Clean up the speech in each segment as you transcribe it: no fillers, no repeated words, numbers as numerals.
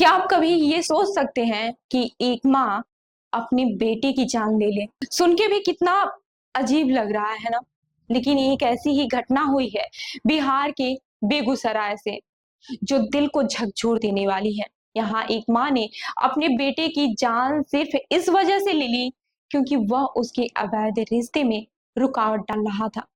क्या आप कभी ये सोच सकते हैं कि एक माँ अपनी बेटी की जान ले ले? सुन के भी कितना अजीब लग रहा है ना? लेकिन एक ऐसी ही घटना हुई है बिहार के बेगूसराय से, जो दिल को झकझोर देने वाली है। यहाँ एक माँ ने अपने बेटे की जान सिर्फ इस वजह से ले ली क्योंकि वह उसके अवैध रिश्ते में रुकावट डाल रहा था।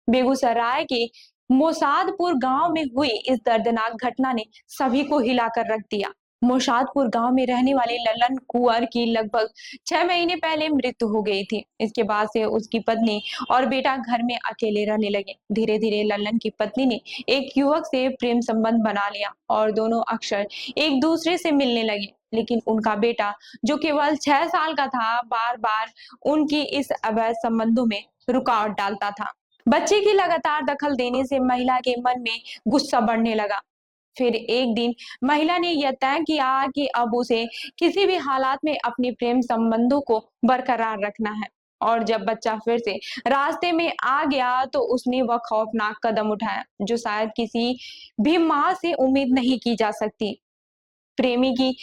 बेगूसराय के मोसादपुर गांव में हुई इस दर्दनाक घटना ने सभी को हिलाकर रख दिया। मोसादपुर गांव में रहने वाले ललन कुंवर की लगभग 6 महीने पहले मृत्यु हो गई थी। इसके बाद से उसकी पत्नी और बेटा घर में अकेले रहने लगे। धीरे धीरे ललन की पत्नी ने एक युवक से प्रेम संबंध बना लिया और दोनों अक्सर एक दूसरे से मिलने लगे। लेकिन उनका बेटा, जो केवल 6 साल का था, बार बार उनकी इस अवैध संबंधों में रुकावट डालता था। बच्चे की लगातार दखल देने से महिला के मन में गुस्सा बढ़ने लगा। फिर एक दिन महिला ने यह तय किया कि अब उसे किसी भी हालात में अपने प्रेम संबंधों को बरकरार रखना है। और जब बच्चा फिर से रास्ते में आ गया तो उसने वह खौफनाक कदम उठाया जो शायद किसी भी माँ से उम्मीद नहीं की जा सकती। प्रेमी की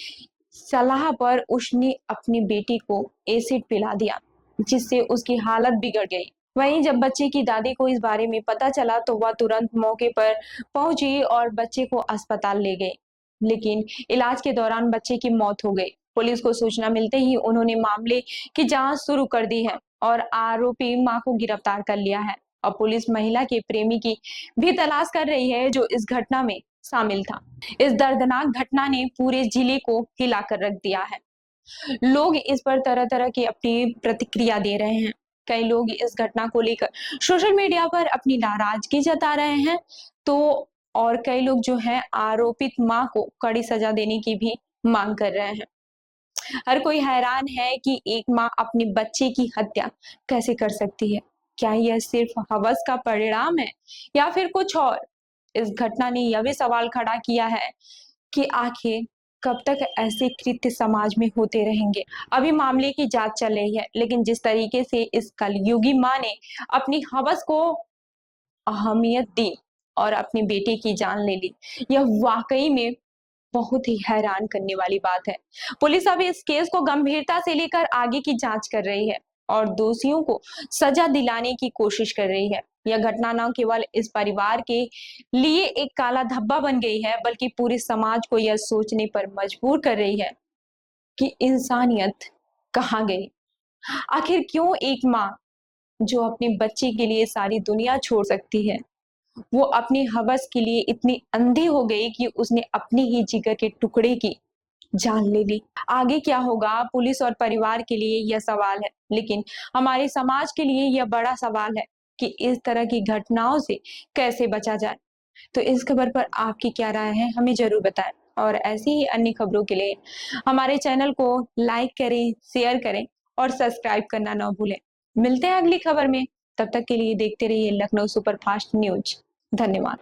सलाह पर उसने अपनी बेटी को एसिड पिला दिया, जिससे उसकी हालत बिगड़ गई। वहीं जब बच्चे की दादी को इस बारे में पता चला तो वह तुरंत मौके पर पहुंची और बच्चे को अस्पताल ले गई। लेकिन इलाज के दौरान बच्चे की मौत हो गई। पुलिस को सूचना मिलते ही उन्होंने मामले की जांच शुरू कर दी है और आरोपी मां को गिरफ्तार कर लिया है। और पुलिस महिला के प्रेमी की भी तलाश कर रही है जो इस घटना में शामिल था। इस दर्दनाक घटना ने पूरे जिले को हिलाकर रख दिया है। लोग इस पर तरह तरह की अपनी प्रतिक्रिया दे रहे हैं। कई लोग इस घटना को लेकर सोशल मीडिया पर अपनी नाराजगी जता रहे हैं, तो और कई लोग जो है आरोपित मां को कड़ी सजा देने की भी मांग कर रहे हैं। हर कोई हैरान है कि एक मां अपने बच्चे की हत्या कैसे कर सकती है। क्या यह सिर्फ हवस का परिणाम है या फिर कुछ और? इस घटना ने यह भी सवाल खड़ा किया है कि आखिर कब तक ऐसे कृत्य समाज में होते रहेंगे। अभी मामले की जांच चल रही है, लेकिन जिस तरीके से इस कलयुगी मां ने अपनी हवस को अहमियत दी और अपनी बेटे की जान ले ली, यह वाकई में बहुत ही हैरान करने वाली बात है। पुलिस अब इस केस को गंभीरता से लेकर आगे की जांच कर रही है और दोषियों को सजा दिलाने की कोशिश कर रही है। यह घटना न केवल इस परिवार के लिए एक काला धब्बा बन गई है, बल्कि पूरे समाज को यह सोचने पर मजबूर कर रही है कि इंसानियत कहाँ गई। आखिर क्यों एक माँ जो अपने बच्चे के लिए सारी दुनिया छोड़ सकती है, वो अपनी हवस के लिए इतनी अंधी हो गई कि उसने अपने ही जिगर के टुकड़े की जान ले ली। आगे क्या होगा, पुलिस और परिवार के लिए यह सवाल है, लेकिन हमारे समाज के लिए यह बड़ा सवाल है कि इस तरह की घटनाओं से कैसे बचा जाए। तो इस खबर पर आपकी क्या राय है, हमें जरूर बताएं। और ऐसी ही अन्य खबरों के लिए हमारे चैनल को लाइक करें, शेयर करें और सब्सक्राइब करना ना भूलें। मिलते हैं अगली खबर में। तब तक के लिए देखते रहिए लखनऊ सुपरफास्ट न्यूज। धन्यवाद।